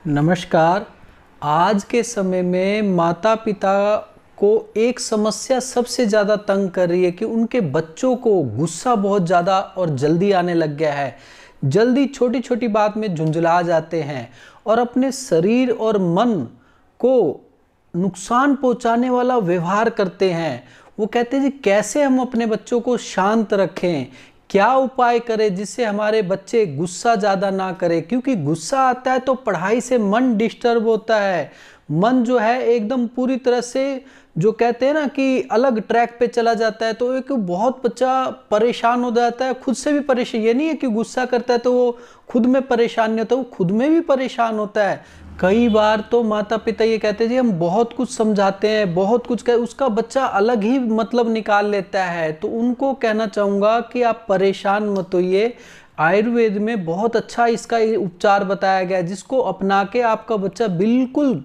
नमस्कार। आज के समय में माता पिता को एक समस्या सबसे ज़्यादा तंग कर रही है कि उनके बच्चों को गुस्सा बहुत ज़्यादा और जल्दी आने लग गया है। जल्दी छोटी छोटी बात में झुंझला जाते हैं और अपने शरीर और मन को नुकसान पहुंचाने वाला व्यवहार करते हैं। वो कहते हैं जी कैसे हम अपने बच्चों को शांत रखें, क्या उपाय करें जिससे हमारे बच्चे गुस्सा ज़्यादा ना करें, क्योंकि गुस्सा आता है तो पढ़ाई से मन डिस्टर्ब होता है। मन जो है एकदम पूरी तरह से जो कहते हैं ना कि अलग ट्रैक पे चला जाता है। तो एक बहुत बच्चा परेशान हो जाता है, खुद से भी परेशान। ये नहीं है कि गुस्सा करता है तो वो खुद में परेशान नहीं होता, वो खुद में भी परेशान होता है। कई बार तो माता पिता ये कहते हैं जी हम बहुत कुछ समझाते हैं, बहुत कुछ उसका बच्चा अलग ही मतलब निकाल लेता है। तो उनको कहना चाहूँगा कि आप परेशान मत होइए। आयुर्वेद में बहुत अच्छा इसका उपचार बताया गया है, जिसको अपना के आपका बच्चा बिल्कुल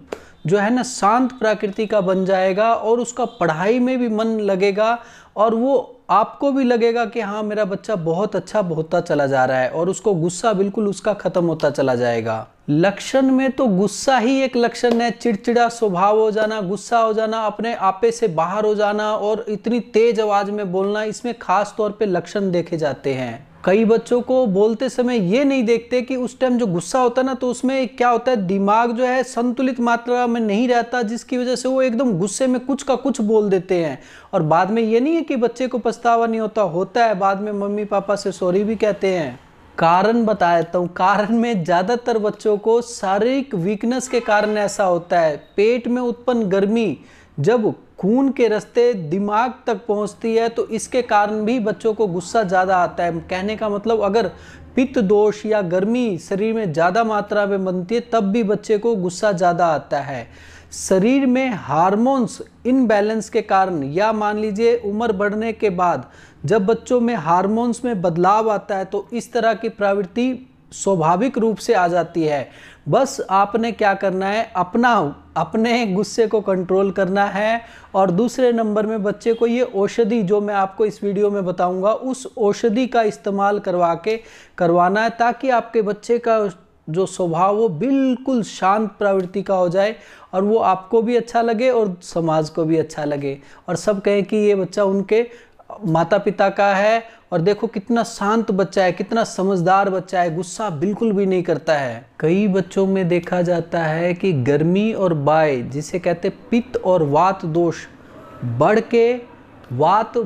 जो है ना शांत प्रकृति का बन जाएगा और उसका पढ़ाई में भी मन लगेगा और वो आपको भी लगेगा कि हाँ मेरा बच्चा बहुत अच्छा होता चला जा रहा है और उसको गुस्सा बिल्कुल उसका खत्म होता चला जाएगा। लक्षण में तो गुस्सा ही एक लक्षण है। चिड़चिड़ा स्वभाव हो जाना, गुस्सा हो जाना, अपने आपे से बाहर हो जाना और इतनी तेज आवाज में बोलना, इसमें खास तौर पे लक्षण देखे जाते हैं। कई बच्चों को बोलते समय ये नहीं देखते कि उस टाइम जो गुस्सा होता है ना तो उसमें क्या होता है, दिमाग जो है संतुलित मात्रा में नहीं रहता, जिसकी वजह से वो एकदम गुस्से में कुछ का कुछ बोल देते हैं। और बाद में ये नहीं है कि बच्चे को पछतावा नहीं होता है, बाद में मम्मी पापा से सॉरी भी कहते हैं। कारण बता देता हूँ। कारण में ज़्यादातर बच्चों को शारीरिक वीकनेस के कारण ऐसा होता है। पेट में उत्पन्न गर्मी जब खून के रास्ते दिमाग तक पहुंचती है तो इसके कारण भी बच्चों को गुस्सा ज़्यादा आता है। कहने का मतलब अगर पित्त दोष या गर्मी शरीर में ज़्यादा मात्रा में बनती है तब भी बच्चे को गुस्सा ज़्यादा आता है। शरीर में हार्मोन्स इनबैलेंस के कारण या मान लीजिए उम्र बढ़ने के बाद जब बच्चों में हार्मोन्स में बदलाव आता है तो इस तरह की प्रवृत्ति स्वाभाविक रूप से आ जाती है। बस आपने क्या करना है, अपने गुस्से को कंट्रोल करना है। और दूसरे नंबर में बच्चे को ये औषधि जो मैं आपको इस वीडियो में बताऊंगा उस औषधि का इस्तेमाल करवाना है, ताकि आपके बच्चे का जो स्वभाव वो बिल्कुल शांत प्रवृत्ति का हो जाए और वो आपको भी अच्छा लगे और समाज को भी अच्छा लगे और सब कहें कि ये बच्चा उनके माता पिता का है। और देखो कितना शांत बच्चा है, कितना समझदार बच्चा है, गुस्सा बिल्कुल भी नहीं करता है। कई बच्चों में देखा जाता है कि गर्मी और बाय जिसे कहते पित्त और वात दोष बढ़ के वात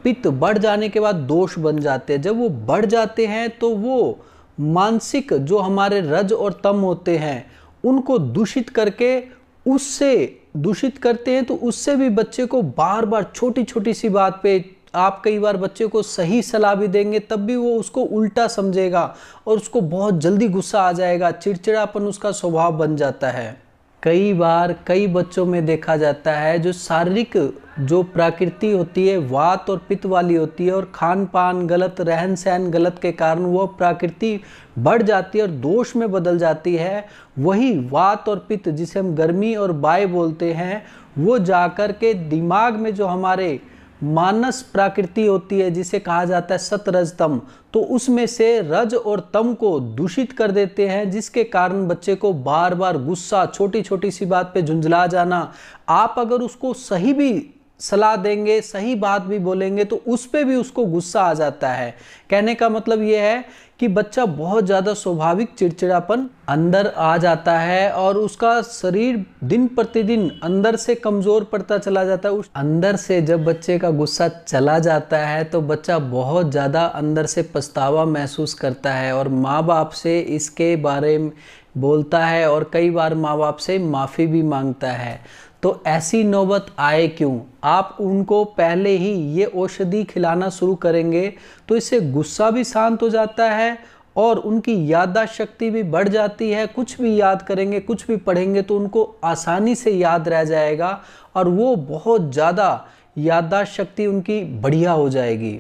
पित्त बढ़ जाने के बाद दोष बन जाते हैं। जब वो बढ़ जाते हैं तो वो मानसिक जो हमारे रज और तम होते हैं उनको दूषित करके उससे दूषित करते हैं। तो उससे भी बच्चे को बार बार छोटी छोटी सी बात पे आप कई बार बच्चे को सही सलाह भी देंगे तब भी वो उसको उल्टा समझेगा और उसको बहुत जल्दी गुस्सा आ जाएगा, चिड़चिड़ापन उसका स्वभाव बन जाता है। कई बार कई बच्चों में देखा जाता है जो शारीरिक जो प्रकृति होती है वात और पित्त वाली होती है और खान पान गलत, रहन सहन गलत के कारण वो प्रकृति बढ़ जाती है और दोष में बदल जाती है। वही वात और पित्त जिसे हम गर्मी और बाय बोलते हैं वो जाकर के दिमाग में जो हमारे मानस प्रकृति होती है जिसे कहा जाता है सत रज तम, तो उसमें से रज और तम को दूषित कर देते हैं, जिसके कारण बच्चे को बार बार गुस्सा, छोटी छोटी सी बात पे झुंझला जाना। आप अगर उसको सही भी सलाह देंगे, सही बात भी बोलेंगे तो उस पे भी उसको गुस्सा आ जाता है। कहने का मतलब ये है कि बच्चा बहुत ज़्यादा स्वाभाविक चिड़चिड़ापन अंदर आ जाता है और उसका शरीर दिन प्रतिदिन अंदर से कमज़ोर पड़ता चला जाता है। उस अंदर से जब बच्चे का गुस्सा चला जाता है तो बच्चा बहुत ज़्यादा अंदर से पछतावा महसूस करता है और माँ बाप से इसके बारे में बोलता है और कई बार माँ बाप से माफ़ी भी मांगता है। तो ऐसी नौबत आए क्यों, आप उनको पहले ही ये औषधि खिलाना शुरू करेंगे तो इससे गुस्सा भी शांत हो जाता है और उनकी याददाश्त शक्ति भी बढ़ जाती है। कुछ भी याद करेंगे, कुछ भी पढ़ेंगे तो उनको आसानी से याद रह जाएगा और वो बहुत ज़्यादा याददाश्त शक्ति उनकी बढ़िया हो जाएगी।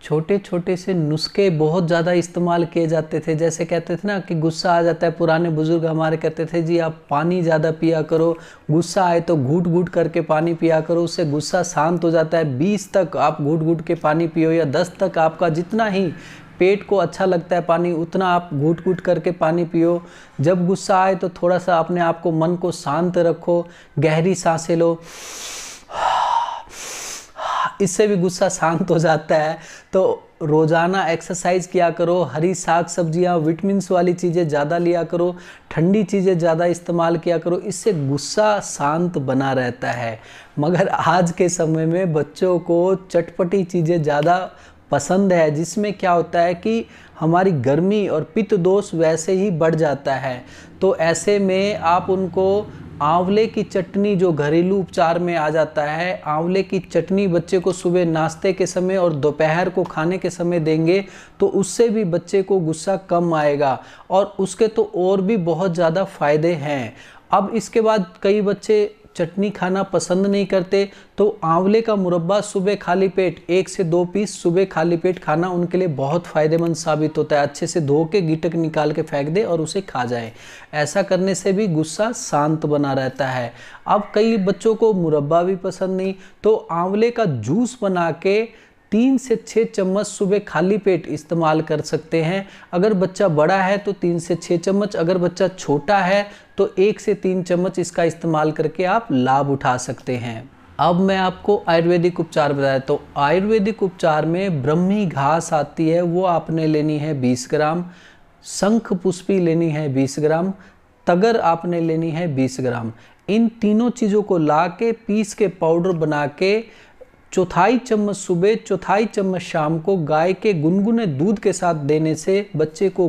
छोटे छोटे से नुस्खे बहुत ज़्यादा इस्तेमाल किए जाते थे। जैसे कहते थे ना कि गुस्सा आ जाता है, पुराने बुजुर्ग हमारे कहते थे जी आप पानी ज़्यादा पिया करो, गुस्सा आए तो घूट घूट करके पानी पिया करो, उससे गुस्सा शांत हो जाता है। 20 तक आप घूट घूट के पानी पियो या 10 तक, आपका जितना ही पेट को अच्छा लगता है पानी, उतना आप घूट घूट करके पानी पियो। जब गुस्सा आए तो थोड़ा सा अपने आप को, मन को शांत रखो, गहरी सांसें लो, इससे भी गुस्सा शांत हो जाता है। तो रोज़ाना एक्सरसाइज किया करो, हरी साग सब्जियां, विटामिन्स वाली चीज़ें ज़्यादा लिया करो, ठंडी चीज़ें ज़्यादा इस्तेमाल किया करो, इससे गुस्सा शांत बना रहता है। मगर आज के समय में बच्चों को चटपटी चीज़ें ज़्यादा पसंद है, जिसमें क्या होता है कि हमारी गर्मी और पित्त दोष वैसे ही बढ़ जाता है। तो ऐसे में आप उनको आंवले की चटनी, जो घरेलू उपचार में आ जाता है, आंवले की चटनी बच्चे को सुबह नाश्ते के समय और दोपहर को खाने के समय देंगे तो उससे भी बच्चे को गुस्सा कम आएगा। और उसके तो और भी बहुत ज़्यादा फायदे हैं। अब इसके बाद कई बच्चे चटनी खाना पसंद नहीं करते, तो आंवले का मुरब्बा सुबह खाली पेट 1 से 2 पीस सुबह खाली पेट खाना उनके लिए बहुत फ़ायदेमंद साबित होता है। अच्छे से धो के गीटक निकाल के फेंक दे और उसे खा जाए। ऐसा करने से भी गुस्सा शांत बना रहता है। अब कई बच्चों को मुरब्बा भी पसंद नहीं, तो आंवले का जूस बना के 3 से 6 चम्मच सुबह खाली पेट इस्तेमाल कर सकते हैं। अगर बच्चा बड़ा है तो 3 से 6 चम्मच, अगर बच्चा छोटा है तो 1 से 3 चम्मच इसका इस्तेमाल करके आप लाभ उठा सकते हैं। अब मैं आपको आयुर्वेदिक उपचार बताया। तो आयुर्वेदिक उपचार में ब्रह्मी घास आती है, वो आपने लेनी है 20 ग्राम, शंख पुष्पी लेनी है 20 ग्राम, तगर आपने लेनी है 20 ग्राम। इन तीनों चीज़ों को ला के पीस के पाउडर बना के 1/4 चम्मच सुबह 1/4 चम्मच शाम को गाय के गुनगुने दूध के साथ देने से बच्चे को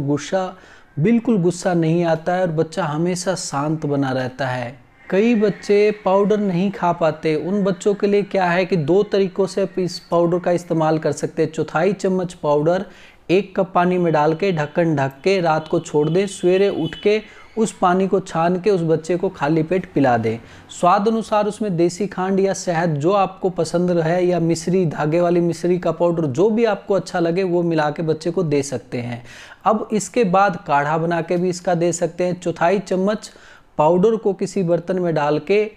बिल्कुल गुस्सा नहीं आता है और बच्चा हमेशा शांत बना रहता है। कई बच्चे पाउडर नहीं खा पाते, उन बच्चों के लिए क्या है कि 2 तरीक़ों से आप इस पाउडर का इस्तेमाल कर सकते हैं। 1/4 चम्मच पाउडर 1 कप पानी में डाल के ढक्कन ढक के रात को छोड़ दें, सवेरे उठ के उस पानी को छान के उस बच्चे को खाली पेट पिला दें। स्वाद अनुसार उसमें देसी खांड या शहद जो आपको पसंद है, या मिश्री, धागे वाली मिश्री का पाउडर, जो भी आपको अच्छा लगे वो मिला के बच्चे को दे सकते हैं। अब इसके बाद काढ़ा बना के भी इसका दे सकते हैं। 1/4 चम्मच पाउडर को किसी बर्तन में डाल के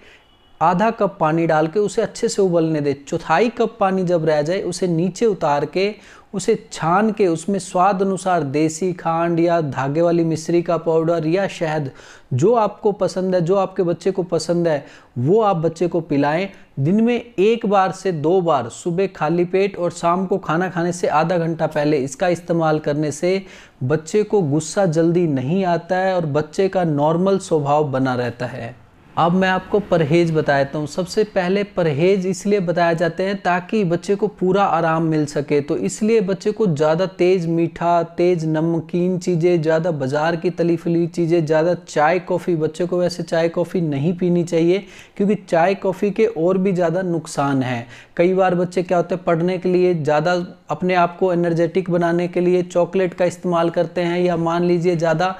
आधा कप पानी डाल के उसे अच्छे से उबलने दें। 1/4 कप पानी जब रह जाए उसे नीचे उतार के उसे छान के उसमें स्वाद अनुसार देसी खांड या धागे वाली मिश्री का पाउडर या शहद, जो आपको पसंद है, जो आपके बच्चे को पसंद है, वो आप बच्चे को पिलाएं। दिन में 1 बार से 2 बार, सुबह खाली पेट और शाम को खाना खाने से आधा घंटा पहले इसका इस्तेमाल करने से बच्चे को गुस्सा जल्दी नहीं आता है और बच्चे का नॉर्मल स्वभाव बना रहता है। अब मैं आपको परहेज बताता हूँ। सबसे पहले परहेज इसलिए बताए जाते हैं ताकि बच्चे को पूरा आराम मिल सके। तो इसलिए बच्चे को ज़्यादा तेज़ मीठा, तेज़ नमकीन चीज़ें, ज़्यादा बाज़ार की तली फली चीज़ें, ज़्यादा चाय कॉफ़ी, बच्चे को वैसे चाय कॉफ़ी नहीं पीनी चाहिए क्योंकि चाय कॉफ़ी के और भी ज़्यादा नुकसान हैं। कई बार बच्चे क्या होते हैं, पढ़ने के लिए ज़्यादा अपने आप को एनर्जेटिक बनाने के लिए चॉकलेट का इस्तेमाल करते हैं, या मान लीजिए ज़्यादा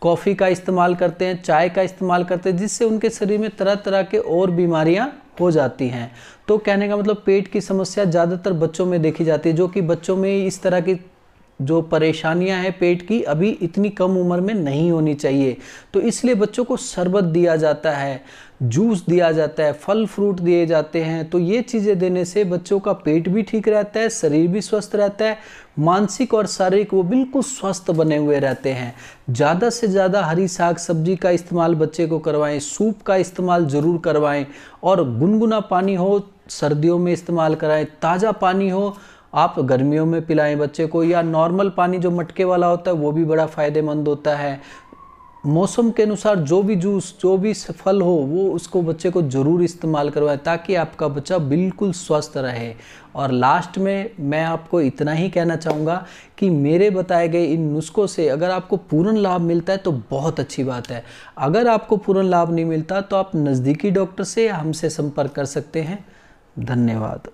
कॉफ़ी का इस्तेमाल करते हैं, चाय का इस्तेमाल करते हैं, जिससे उनके शरीर में तरह तरह के और बीमारियां हो जाती हैं। तो कहने का मतलब पेट की समस्या ज़्यादातर बच्चों में देखी जाती है, जो कि बच्चों में इस तरह की जो परेशानियां हैं पेट की अभी इतनी कम उम्र में नहीं होनी चाहिए। तो इसलिए बच्चों को शरबत दिया जाता है, जूस दिया जाता है, फल फ्रूट दिए जाते हैं। तो ये चीज़ें देने से बच्चों का पेट भी ठीक रहता है, शरीर भी स्वस्थ रहता है, मानसिक और शारीरिक वो बिल्कुल स्वस्थ बने हुए रहते हैं। ज़्यादा से ज़्यादा हरी साग सब्जी का इस्तेमाल बच्चे को करवाएं, सूप का इस्तेमाल ज़रूर करवाएं, और गुनगुना पानी हो सर्दियों में इस्तेमाल कराएं, ताज़ा पानी हो आप गर्मियों में पिलाएं बच्चे को, या नॉर्मल पानी जो मटके वाला होता है वो भी बड़ा फ़ायदेमंद होता है। मौसम के अनुसार जो भी जूस, जो भी फल हो, वो उसको बच्चे को ज़रूर इस्तेमाल करवाएं ताकि आपका बच्चा बिल्कुल स्वस्थ रहे। और लास्ट में मैं आपको इतना ही कहना चाहूँगा कि मेरे बताए गए इन नुस्खों से अगर आपको पूर्ण लाभ मिलता है तो बहुत अच्छी बात है। अगर आपको पूर्ण लाभ नहीं मिलता तो आप नज़दीकी डॉक्टर से हमसे संपर्क कर सकते हैं। धन्यवाद।